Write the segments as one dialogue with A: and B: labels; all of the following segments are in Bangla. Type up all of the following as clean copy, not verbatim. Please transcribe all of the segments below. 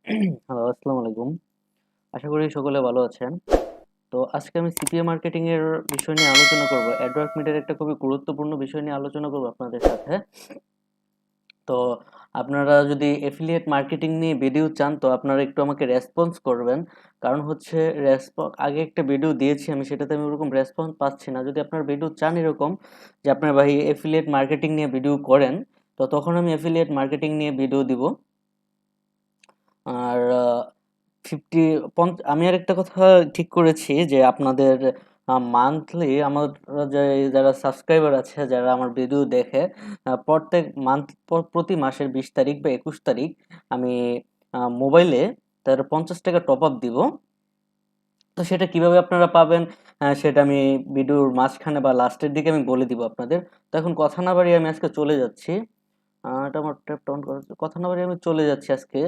A: হ্যালো, আসসালামু আলাইকুম। আশা করি সকলে ভালো আছেন। তো আজকে আমি সিপিএ মার্কেটিং এর বিষয় নিয়ে আলোচনা করব। অ্যাডওয়ার্ক মিডিয়ার একটা খুবই গুরুত্বপূর্ণ বিষয় নিয়ে আলোচনা করব আপনাদের সাথে। তো আপনারা যদি এফিলিয়েট মার্কেটিং নিয়ে ভিডিও চান তো আপনারা একটু আমাকে রেসপন্স করবেন। কারণ হচ্ছে আগে একটা ভিডিও দিয়েছি আমি, সেটাতে আমি ওরকম রেসপন্স পাচ্ছি না। যদি আপনারা ভিডিও চান এরকম যে আপনার ভাই এফিলিয়েট মার্কেটিং নিয়ে ভিডিও করেন, তো তখন আমি এফিলিয়েট মার্কেটিং নিয়ে ভিডিও দিব। আর আমি আরেকটা কথা ঠিক করেছি যে আপনাদের মান্থলি আমার যে যারা সাবস্ক্রাইবার আছে, যারা আমার ভিডিও দেখে, প্রত্যেক প্রতি মাসের 20 তারিখ বা 21 তারিখ আমি মোবাইলে তার 50 টাকা টপ আপ দিব। তো সেটা কিভাবে আপনারা পাবেন, সেটা আমি ভিডিওর মাঝখানে বা লাস্টের দিকে আমি বলে দিব আপনাদের। তো এখন কথা না বাড়িয়ে আমি আজকে চলে যাচ্ছি। এটা আমার ট্যাপটা অন করা আছে। কথা না বাড়িয়ে আমি চলে যাচ্ছি আজকে।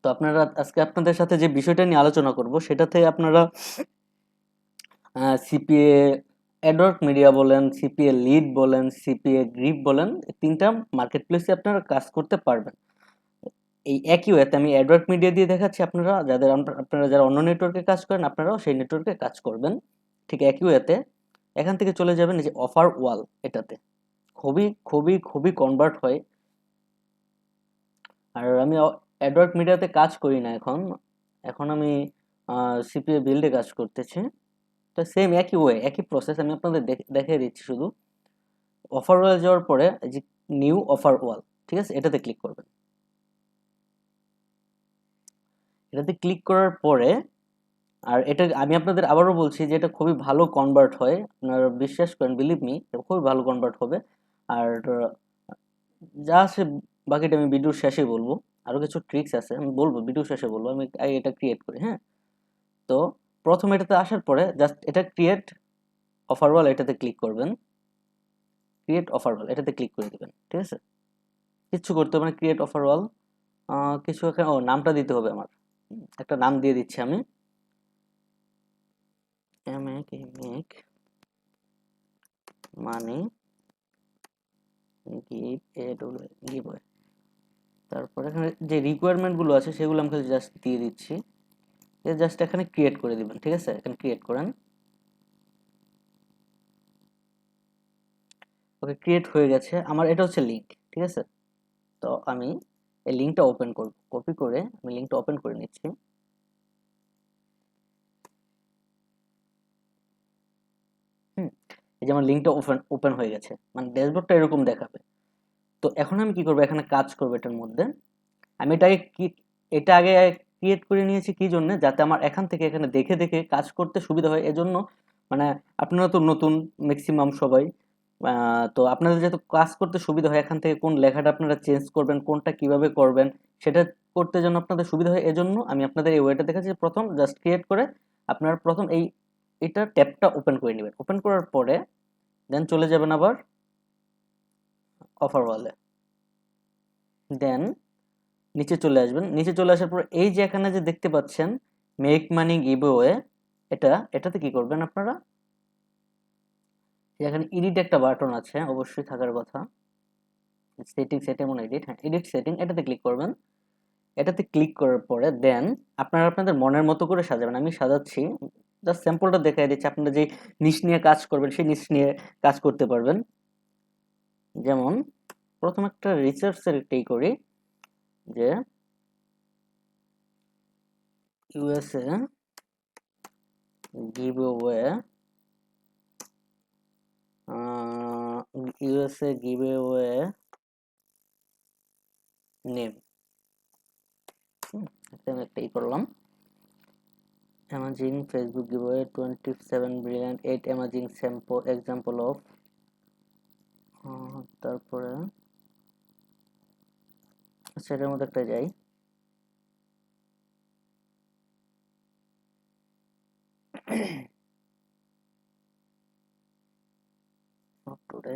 A: তো আপনারা আজকে আপনাদের সাথে যে বিষয়টা নিয়ে আলোচনা করব সেটাতে আপনারা সিপিএ অ্যাডওয়ার্ক মিডিয়া বলেন, সিপিএ লিড বলেন, সিপিএ গ্রিপ বলেন, এই তিনটা মার্কেট প্লেসে আপনারা কাজ করতে পারবেন। এই একই ওয়েতে আমি অ্যাডওয়ার্ক মিডিয়া দিয়ে দেখাচ্ছি, আপনারা যারা অন্য নেটওয়ার্কে কাজ করেন আপনারাও সেই নেটওয়ার্কে কাজ করবেন। ঠিক একই ওয়েতে এখান থেকে চলে যাবেন এই যে অফার ওয়াল, এটাতে খুবই খুবই খুবই কনভার্ট হয়। আর আমি অ্যাডওয়ার্ক মিডিয়াতে কাজ করি না এখন। এখন আমি সিপিএ বিল্ডে কাজ করতেছি। তো সেম একই ওয়ে, একই প্রসেস আমি আপনাদের দেখিয়ে দিচ্ছি। শুধু অফার ওয়াল যাওয়ার পরে এই যে নিউ অফার ওয়াল, ঠিক আছে, এটাতে ক্লিক করবেন। এটাতে ক্লিক করার পরে, আর এটা আমি আপনাদের আবারও বলছি যে এটা খুবই ভালো কনভার্ট হয়, আপনারা বিশ্বাস করেন, বিলিভ মি, এটা খুবই ভালো কনভার্ট হবে। আর যা আছে বাকিটা আমি ভিডিওর শেষে বলবো। আরো কিছু ট্রিক্স আছে আমি বলবো ভিডিও শেষে বলবো, আমি আগে এটা ক্রিয়েট করি, হ্যাঁ। তো প্রথম এটাতে আসার পরে জাস্ট এটা ক্রিয়েট অফার ওয়াল, এটাতে ক্লিক করবেন। ক্রিয়েট অফার ওয়াল এটাতে ক্লিক করে দিবেন, ঠিক আছে। কিচ্ছু করতে হবে না, ক্রিয়েট অফার ওয়াল। কিছু এখানে নামটা দিতে হবে আমার। একটা নাম দিয়ে দিচ্ছি আমি, মেক মানি গিভ। তারপর এখানে যে রিকোয়ারমেন্ট গুলো আছে সেগুলো আমি জাস্ট দিয়ে দিচ্ছি। জাস্ট এখানে ক্রিয়েট করে দিবেন, ঠিক আছে, এখানে ক্রিয়েট করেন। ওকে, ক্রিয়েট হয়ে গেছে আমার। এটা হচ্ছে লিংক, ঠিক আছে। তো আমি এই লিংকটা ওপেন করব, কপি করে আমি লিংকটা ওপেন করে নিচ্ছি। হুম, এই যে আমার লিংকটা ওপেন ওপেন হয়ে গেছে, মানে ড্যাশবোর্ডটা এরকম দেখাবে। তো এখন আমি কি করব, এখানে কাজ করব এটার মধ্যে। আমি এটা আগে ক্রিয়েট করে নিয়েছি কি জন্য, যাতে আমার এখান থেকে এখানে দেখে দেখে কাজ করতে সুবিধা হয় এজন্য। মানে আপনারা তো নতুন ম্যাক্সিমাম সবাই, তো আপনাদের যেহেতু কাজ করতে সুবিধা হয়, এখান থেকে কোন লেখাটা আপনারা চেঞ্জ করবেন, কোনটা কিভাবে করবেন, সেটা করতে যেন আপনাদের সুবিধা হয় এজন্য আমি আপনাদের এই ওয়েটা দেখাচ্ছি। প্রথম জাস্ট ক্রিয়েট করে আপনারা প্রথম এটা ট্যাবটা ওপেন করে নেবেন। ওপেন করার পরে দেন চলে যাবেন আবার অফার ওয়ালে। দেন নিচে চলে আসবেন। নিচে চলে আসার পর এই যে এখানে যে দেখতে পাচ্ছেন মেক মানি গিভওয়ে, এটাতে কি করবেন আপনারা, এখানে এডিট একটা বাটন আছে, অবশ্যই থাকার কথা। সেটিং মনে এডিট, হ্যাঁ এডিট সেটিং, এটাতে ক্লিক করবেন। এটাতে ক্লিক করার পরে দেন আপনারা আপনাদের মনের মতো করে সাজাবেন। আমি সাজাচ্ছি, জাস্ট স্যাম্পলটা দেখাই দিচ্ছি। আপনারা যে নিশ নিয়ে কাজ করবেন সেই নিশ নিয়ে কাজ করতে পারবেন। যেমন প্রথম একটা রিসার্চের একটাই করি, যে USA giveaway, USA giveaway name, আমি একটাই করলাম। Amazing Facebook giveaway 27 brilliant 8 amazing sample example of. তারপরে সেটার মধ্যে একটা যাই, টুডে।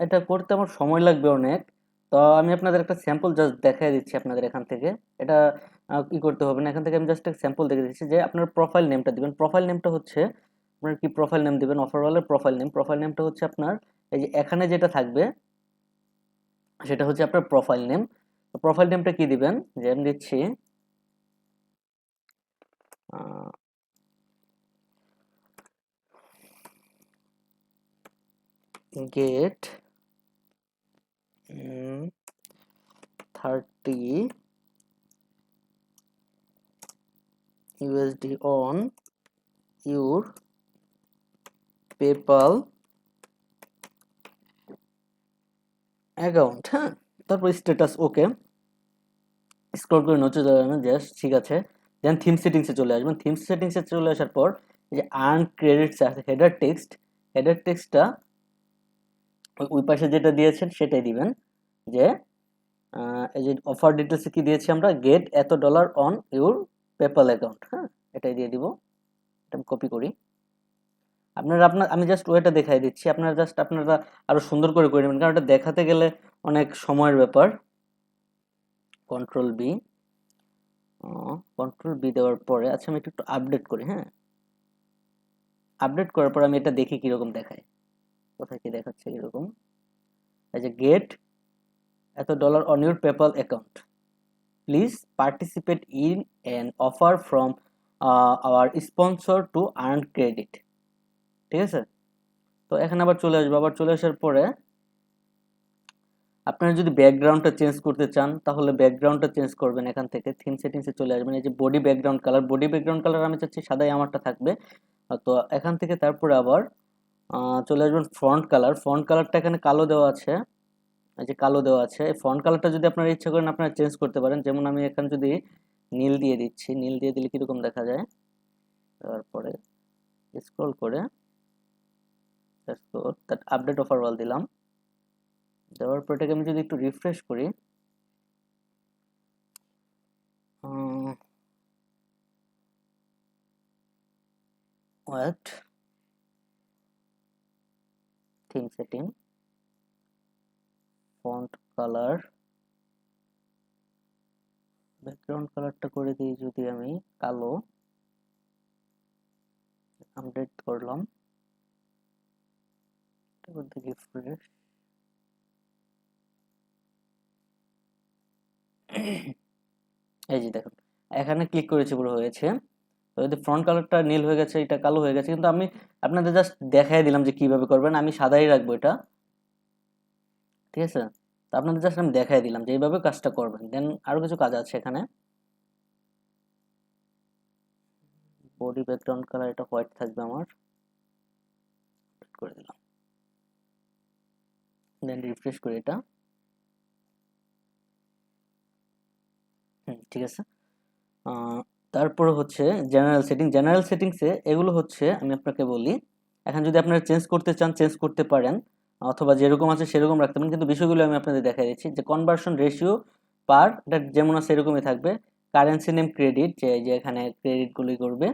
A: এটা করতে আমার সময় লাগবে অনেক। তো আমি আপনাদের একটা স্যাম্পল জাস্ট দেখাই দিচ্ছি আপনাদের এখান থেকে। এটা কি করতে হবে না, এখান থেকে আমি জাস্ট একটা স্যাম্পল দেখে দিচ্ছি যে আপনার প্রোফাইল নেমটা দিবেন। প্রোফাইল নেমটা হচ্ছে আপনার কি প্রোফাইল নেম দিবেন, অফারওয়ালের প্রোফাইল নেমটা হচ্ছে আপনার এই যে এখানে যেটা থাকবে সেটা হচ্ছে আপনার প্রোফাইল নেম। প্রোফাইল নেমটা কি দিবেন, যে আমি দিচ্ছি get 30 USD on your PayPal account. হ্যাঁ, তারপর স্ট্যাটাস ওকে, স্ক্রল করে নিচে যাবেন, জাস্ট ঠিক আছে। দেন থিম সেটিংসে চলে আসবেন। থিম সেটিংসে চলে আসার পর এই যে আর্ন ক্রেডিটস আছে হেডার টেক্সটটা ওই পাশে যেটা দিয়েছেন সেটাই দিবেন, যে এই যে অফার ডিটেলসে কি দিয়েছি আমরা, গেট এত dollar on your PayPal account. হ্যাঁ, এটাই দিয়ে দিব। এটা কপি করি। আমি জাস্ট ওইটা দেখাই দিচ্ছি, আপনারা আরো সুন্দর করে নেবেন, কারণ এটা দেখাতে গেলে অনেক সময়ের ব্যাপার। কন্ট্রোল বি দেওয়ার পরে আচ্ছা আমি একটু আপডেট করি। হ্যাঁ, আপডেট করার পর আমি এটা দেখি কিরকম দেখায়, কোথায় কি দেখাচ্ছে এরকম। এই যে গেট এত dollar on your PayPal account, please participate in an offer from our sponsor to earn credit. ঠিক আছে, তো এখানে আবার চলে আসবো। আবার চলে আসার পরে আপনারা যদি ব্যাকগ্রাউন্ডটা চেঞ্জ করতে চান তাহলে ব্যাকগ্রাউন্ডটা চেঞ্জ করবেন। এখান থেকে থিম সেটিংসে চলে আসবেন। এই যে বডি ব্যাকগ্রাউন্ড কালার আমি চাচ্ছি সাদাই আমারটা থাকবে। তো এখান থেকে তারপরে আবার চলে আসবেন ফন্ট কালারটা এখানে কালো দেওয়া আছে। এই যে কালো দেওয়া আছে, এই ফন্ট কালারটা যদি আপনারা ইচ্ছা করেন আপনারা চেঞ্জ করতে পারেন। যেমন আমি এখানে যদি নীল দিয়ে দিচ্ছি, নীল দিয়ে দিলে কিরকম দেখা যায়। তারপরে স্ক্রল করে আপডেট অফার ওয়াল দিলাম। দেওয়ার পর এটাকে আমি যদি একটু রিফ্রেশ করি, wait, theme setting, font colour, background কালারটা করে দিই যদি আমি কালো, আপডেট করলাম, রিফ্রেশ। এই যে দেখুন এখানে ক্লিক করেছি, পুরো হয়েছে। তো এই ফ্রন্ট কালারটা নীল হয়ে গেছে, এটা কালো হয়ে গেছে, কিন্তু আমি আপনাদের জাস্ট দেখাই দিলাম যে কিভাবে করবেন। আমি সাদাই রাখবো এটা, ঠিক আছে। তো আপনাদের জাস্ট আমি দেখাই দিলাম যে এইভাবে কাজটা করবেন। দেন আরো কিছু কাজ আছে এখানে। বডি ব্যাকগ্রাউন্ড কালার এটা হোয়াইট থাকবে আমার, করে দিলাম। দেন রিফ্রেশ করি এটা। ঠিক আছে। তারপরে হচ্ছে জেনারেল সেটিংসে এগুলো হচ্ছে আমি আপনাকে বলি, এখন যদি আপনারা চেঞ্জ করতে চান চেঞ্জ করতে পারেন, অথবা যেরকম আছে সেরকম রাখতে পারেন, কিন্তু বিষয়গুলো আমি আপনাদের দেখাই দিচ্ছি। যে কনভার্সন রেশিও পার, এটা যেমন আছে এরকমই থাকবে। কারেন্সি নেম ক্রেডিট, যে এখানে ক্রেডিটগুলি করবে,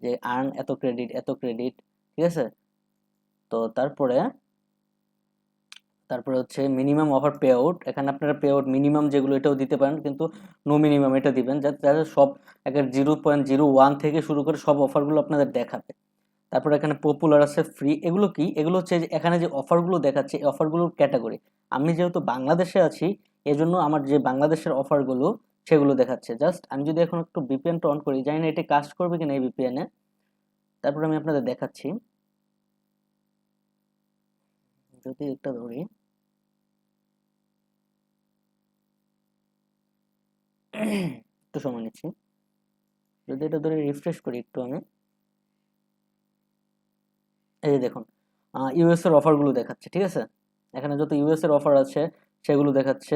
A: যে আর্ন এত ক্রেডিট, ঠিক আছে। তো তারপরে হচ্ছে মিনিমাম অফার পে আউট, এখানে আপনারা পে আউট মিনিমাম যেগুলো এটাও দিতে পারেন, কিন্তু নো মিনিমাম এটা দিবেন, যাতে সব একের 0.01 থেকে শুরু করে সব অফারগুলো আপনাদের দেখাবে। তারপরে এখানে পপুলার আছে, ফ্রি, এগুলো কি, এগুলো হচ্ছে যে এখানে যে অফারগুলো দেখাচ্ছে এই অফারগুলোর ক্যাটাগরি। আমি যেহেতু বাংলাদেশে আছি এজন্য আমার যে বাংলাদেশের অফারগুলো সেগুলো দেখাচ্ছে। জাস্ট আমি যদি এখন একটু ভিপিএনটা অন করি, জানি না এটা কাজ করবে কিনা এই ভিপিএনে, তারপরে আমি আপনাদের দেখাচ্ছি। যদি একটা ধরি, একটু সময় নিচ্ছি, যদি এটা ধরে রিফ্রেশ করি একটু আমি, এই যে দেখুন ইউএস এর অফারগুলো দেখাচ্ছে, ঠিক আছে। এখানে যত ইউএস এর অফার আছে সেগুলো দেখাচ্ছে।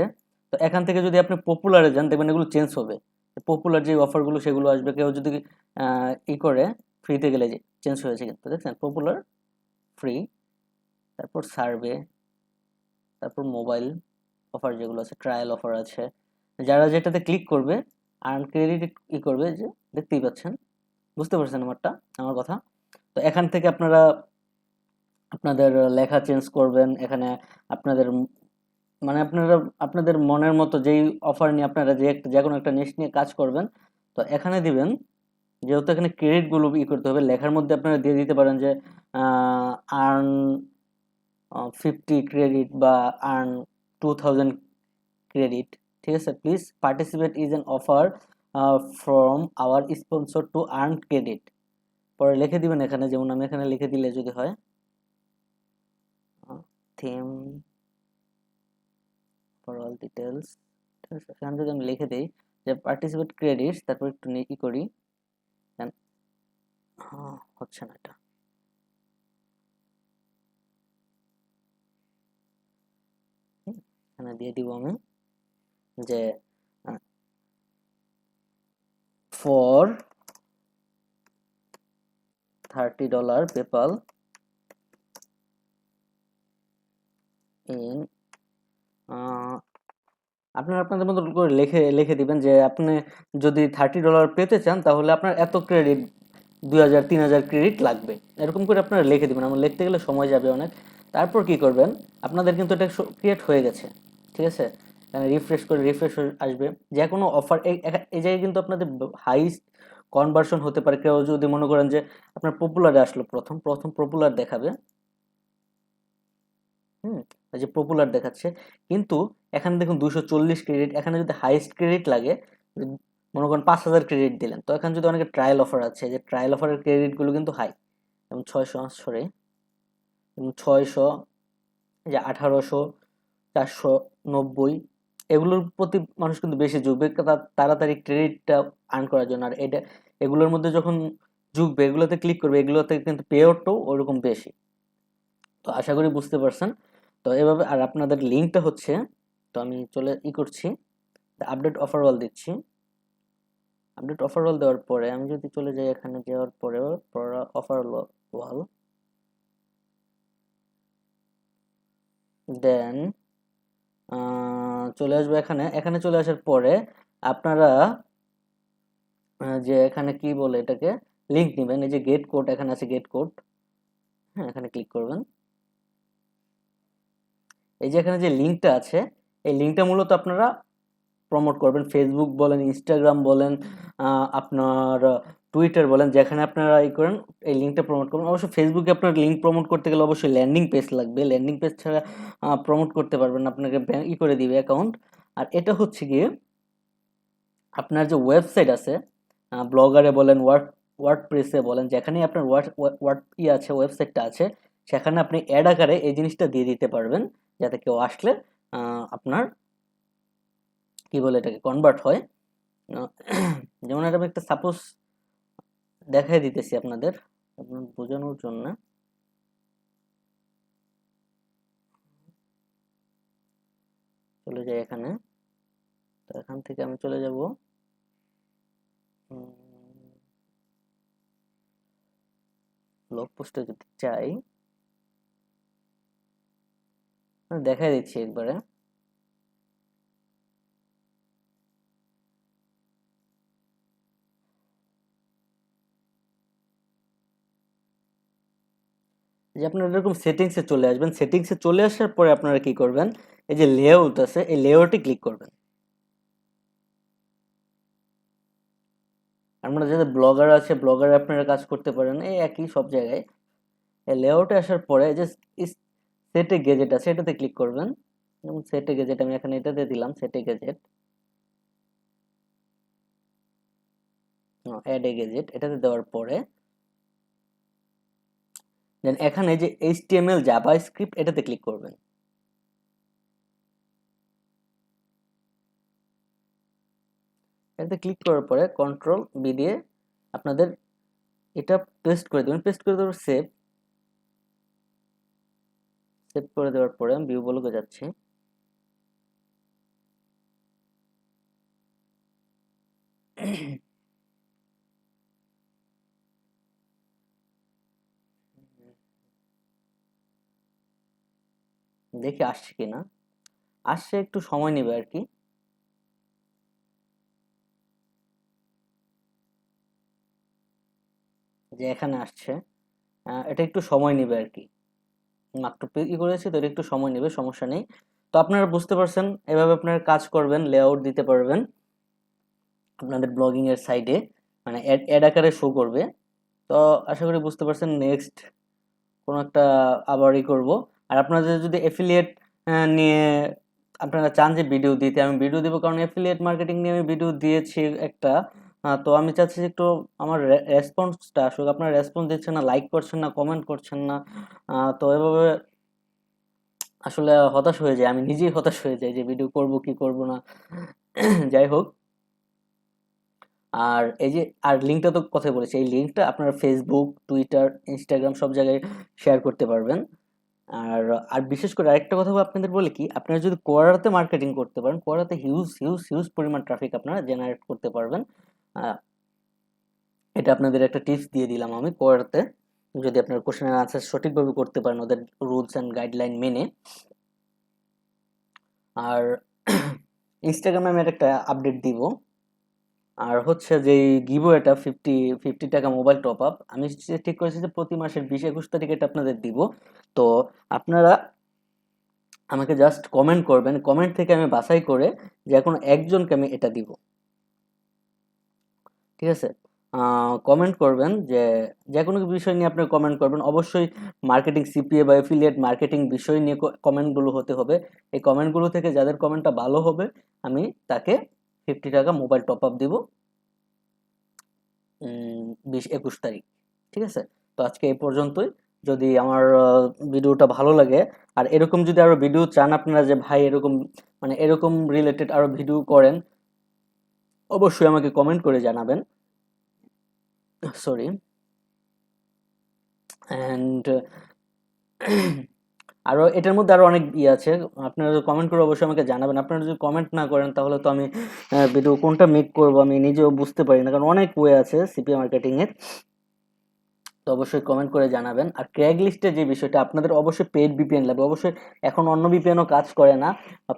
A: তো এখান থেকে যদি আপনি পপুলারে যান দেখবেন এগুলো চেঞ্জ হবে। পপুলার যে অফারগুলো সেগুলো আসবে। কেউ যদি ই করে ফ্রিতে গেলে যে চেঞ্জ হয়েছে, কিন্তু দেখছেন পপুলার, ফ্রি, তারপর সার্ভে, তারপর মোবাইল অফার যেগুলো আছে, ট্রায়াল অফার আছে। যারা যেটাতে ক্লিক করবে আর্ন ক্রেডিট ই করবে, যে দেখতেই পাচ্ছেন, বুঝতে পারছেন আমার কথা। তো এখান থেকে আপনারা আপনাদের লেখা চেঞ্জ করবেন, এখানে আপনাদের মানে আপনারা আপনাদের মনের মতো যেই অফার নিয়ে আপনারা যে কোনো একটা নিশ নিয়ে কাজ করবেন, তো এখানে দিবেন, যেহেতু এখানে ক্রেডিট গুলো করতে হবে, লেখার মধ্যে আপনারা দিয়ে দিতে পারেন যে আর্ন 50 ক্রেডিট বা আর্ন 2000 ক্রেডিট। ঠিক আছে, please participate is an offer from our sponsor to earn credit. পরে লিখে দিবেন এখানে, যেমন আমি এখানে লিখে দিলে যদি হয় থিম ফর অল ডিটেলস, ঠিক আছে, এখানে যদি আমি লিখে দিই যে পার্টিসিপেট ক্রেডিটস, তারপর একটু ই করি, হচ্ছে না এটা, এখানে দিয়ে দিব আমি যে ফর $30 পেপাল ইন, আপনারা আপনাদের মতো করে লিখে লিখে দিবেন যে আপনি যদি $30 পেতে চান তাহলে আপনার এত ক্রেডিট, 2000 3000 ক্রেডিট লাগবে, এরকম করে আপনারা লিখে দিবেন। আমার লিখতে গেলে সময় যাবে অনেক। তারপর কি করবেন, আপনাদের কিন্তু এটা ক্রিয়েট হয়ে গেছে, ঠিক আছে, রিফ্রেশ করে রিফ্রেশ আসবে যে কোনো অফার। এই জায়গায় কিন্তু আপনাদের হাইস্ট কনভার্সন হতে পারে। কেউ যদি মনে করেন যে আপনার পপুলারে আসলো, প্রথম প্রথম পপুলার দেখাবে, হুম, এই যে পপুলার দেখাচ্ছে, কিন্তু এখানে দেখুন 240 ক্রেডিট, এখানে যদি হাইস্ট ক্রেডিট লাগে, মনে করেন 5000 ক্রেডিট দিলেন, তো এখানে যদি অনেকে ট্রায়াল অফার আছে, যে ট্রায়াল অফারের ক্রেডিট গুলো কিন্তু হাই, যেমন 600, সরি, 600, যে 1800, 490, এগুলোর প্রতি মানুষ কিন্তু বেশি ঝুঁকবে তাড়াতাড়ি ক্রেডিটটা আর্ন করার জন্য। আর এটা এগুলোর মধ্যে যখন ঝুঁকবে, এগুলোতে ক্লিক করবে, এগুলোতে কিন্তু পে আউটটাও ওরকম বেশি। তো আশা করি বুঝতে পারছেন। তো এভাবে, আর আপনাদের লিঙ্কটা হচ্ছে, তো আমি চলে করছি, আপডেট অফার ওয়াল দিচ্ছি। আপডেট অফার ওয়াল দেওয়ার পরে আমি যদি চলে যাই, এখানে যাওয়ার পরে অফার ওয়াল, দেন চলে আসবে এখানে। এখানে চলে আসার পরে আপনারা যে এখানে কি বলে এটাকে, লিঙ্ক নেবেন। এই যে গেট কোড এখানে আছে, গেট কোড, হ্যাঁ, এখানে ক্লিক করবেন। এই যে এখানে যে লিঙ্কটা আছে, এই লিঙ্কটা মূলত আপনারা প্রমোট করবেন, ফেসবুক বলেন, ইনস্টাগ্রাম বলেন, আপনার টুইটার বলেন, যেখানে আপনারা করেন, এই লিঙ্কটা প্রমোট করবেন। অবশ্য ফেসবুকে আপনার লিঙ্ক প্রমোট করতে গেলে অবশ্যই ল্যান্ডিং পেজ লাগবে, ল্যান্ডিং পেজ ছাড়া প্রমোট করতে পারবেন না, আপনাকে করে দিবে অ্যাকাউন্ট। আর এটা হচ্ছে গিয়ে আপনার যে ওয়েবসাইট আছে, ব্লগারে বলেন, ওয়ার্ডপ্রেসে বলেন, যেখানেই আপনার আছে, ওয়েবসাইটটা আছে, সেখানে আপনি অ্যাড আকারে এই জিনিসটা দিয়ে দিতে পারবেন, যাতে কেউ আসলে আপনার কি বলে এটাকে কনভার্ট হয়। যেমন এটা আমি একটা সাপোজ দেখাই দিতেছি আপনাদের বোঝানোর জন্য। চলে যাই এখানে, তো এখান থেকে আমি চলে যাব ব্লগ পোস্টে যদি চাই, দেখাই দিচ্ছি একবারে। যে আপনারা এরকম সেটিংসে চলে আসবেন, সেটিংসে চলে আসার পরে আপনারা কি করবেন, এই যে লেআউট আছে, এই লেআউটে ক্লিক করবেন। আমরা যাদের ব্লগার আছে, ব্লগারে আপনারা কাজ করতে পারেন, এই একই সব জায়গায়। এই লেআউটে আসার পরে যে সেটে গেজেট আছে, এটাতে ক্লিক করবেন। যেমন সেটে গেজেট, আমি এখানে এটাতে দিলাম, সেটে গেজেট, অ্যাড এ গেজেট, এটাতে দেওয়ার পরে দেন এখানে যে HTML জাভাস্ক্রিপ্ট, এটাতে ক্লিক করবেন। এটাতে ক্লিক করার পরে কন্ট্রোল বি দিয়ে আপনাদের এটা পেস্ট করে দেবেন। পেস্ট করে দেওয়ার সেভ, সেভ করে দেওয়ার পরে আমি ভিউ ব্লগে যাচ্ছি। দেখি আসছে কিনা, আসছে, একটু সময় নেবে আর কি। যে এখানে আসছে, এটা একটু সময় নেবে আর কি, মাত্র করেছে তো, এটা একটু সময় নেবে, সমস্যা নেই। তো আপনারা বুঝতে পারছেন, এভাবে আপনারা কাজ করবেন, লেআউট দিতে পারবেন আপনাদের ব্লগিং এর সাইডে, মানে অ্যাড আকারে শো করবে। তো আশা করি বুঝতে পারছেন। নেক্সট কোনো একটা আবারই করব। আর আপনাদের যদি এফিলিয়েট নিয়ে আপনারা চান যে ভিডিও দিতে, আমি ভিডিও দিব, কারণ এফিলিয়েট মার্কেটিং নিয়ে আমি ভিডিও দিয়েছি একটা। তো আমি চাচ্ছি যে একটু আমার রেসপন্সটা আসুক। আপনারা রেসপন্স দিচ্ছেন না, লাইক করছেন না, কমেন্ট করছেন না। তো এভাবে আসলে হতাশ হয়ে যায়, আমি নিজেই হতাশ হয়ে যাই যে ভিডিও করব কি করব না। যাই হোক, আর এই যে আর লিঙ্কটা তো কথাই বলেছি, এই লিঙ্কটা আপনারা ফেসবুক, টুইটার, ইনস্টাগ্রাম সব জায়গায় শেয়ার করতে পারবেন। আর আর বিশেষ করে আরেকটা কথা আপনাদের বলে কি, আপনারা যদি কোয়ারাতে মার্কেটিং করতে পারেন, কোয়ারাতে হিউজ হিউজ হিউজ পরিমাণ ট্রাফিক আপনারা জেনারেট করতে পারবেন। আহ, এটা আপনাদের একটা টিপস দিয়ে দিলাম আমি। কোয়ারাতে যদি আপনার কোশ্চেনের আনসার সঠিকভাবে করতে পারেন ওদের রুলস অ্যান্ড গাইডলাইন মেনে। আর ইনস্টাগ্রামে আমি একটা আপডেট দিব। আর হচ্ছে যে গিভওয়েটা 50 টাকা মোবাইল টপ আপ, আমি ঠিক করেছি যে প্রতি মাসের 20-21 তারিখে এটা আপনাদের দিব। তো আপনারা আমাকে জাস্ট কমেন্ট করবেন, কমেন্ট থেকে আমি বাছাই করে যে কোনো একজনকে আমি এটা দিব। ঠিক আছে? কমেন্ট করবেন, যে কোনো বিষয় নিয়ে আপনি কমেন্ট করবেন। অবশ্যই মার্কেটিং, সিপিএ বা এফিলিয়েট মার্কেটিং বিষয় নিয়ে কমেন্টগুলো হতে হবে। এই কমেন্টগুলো থেকে যাদের কমেন্টটা ভালো হবে, আমি তাকে 50 টাকা মোবাইল টপ আপ দিব 20-21 তারিখ। ঠিক আছে? তো আজকে এই পর্যন্তই। যদি আমার ভিডিওটা ভালো লাগে, আর এরকম যদি আরো ভিডিও চান আপনারা, যে ভাই এরকম মানে এরকম রিলেটেড আরো ভিডিও করেন, অবশ্যই আমাকে কমেন্ট করে জানাবেন। সরি। অ্যান্ড আরো এটার মধ্যে আরো অনেক আছে, আপনারা কমেন্ট করে অবশ্যই আমাকে জানাবেন। আপনারা যদি কমেন্ট না করেন তাহলে তো আমি ভিডিও কোনটা মেক করব আমি নিজেও বুঝতে পারি না, কারণ অনেক ওয়ে আছে সিপিএ মার্কেটিং এর। তো অবশ্যই কমেন্ট করে জানাবেন। আর ক্র্যাগ লিস্টের যে বিষয়টা, আপনাদের অবশ্যই পেড ভিপিএন লাগবে অবশ্যই। এখন অন্য ভিপিএনও কাজ করে না।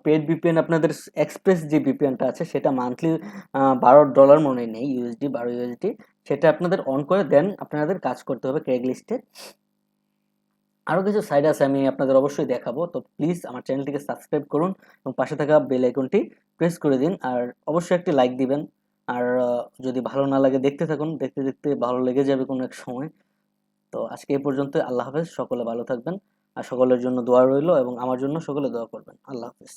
A: পেড ভিপিএন আপনাদের এক্সপ্রেস যে ভিপিএনটা আছে সেটা মান্থলি $12 মনে নেই, ইউএসডি, 12 ইউএসডি। সেটা আপনাদের অন করে দেন আপনাদের কাজ করতে হবে ক্র্যাগ লিস্টে। আরও কিছু সাইট আছে, আমি আপনাদের অবশ্যই দেখাবো। তো প্লিজ আমার চ্যানেলটিকে সাবস্ক্রাইব করুন এবং পাশে থাকা বেল আইকনটি প্রেস করে দিন। আর অবশ্যই একটি লাইক দিবেন। আর যদি ভালো না লাগে দেখতে থাকুন, দেখতে দেখতে ভালো লেগে যাবে কোনো এক সময়। তো আজকে এই পর্যন্ত। আল্লাহ হাফেজ। সকলে ভালো থাকবেন। আর সকলের জন্য দোয়া রইল এবং আমার জন্য সকলে দোয়া করবেন। আল্লাহ হাফেজ।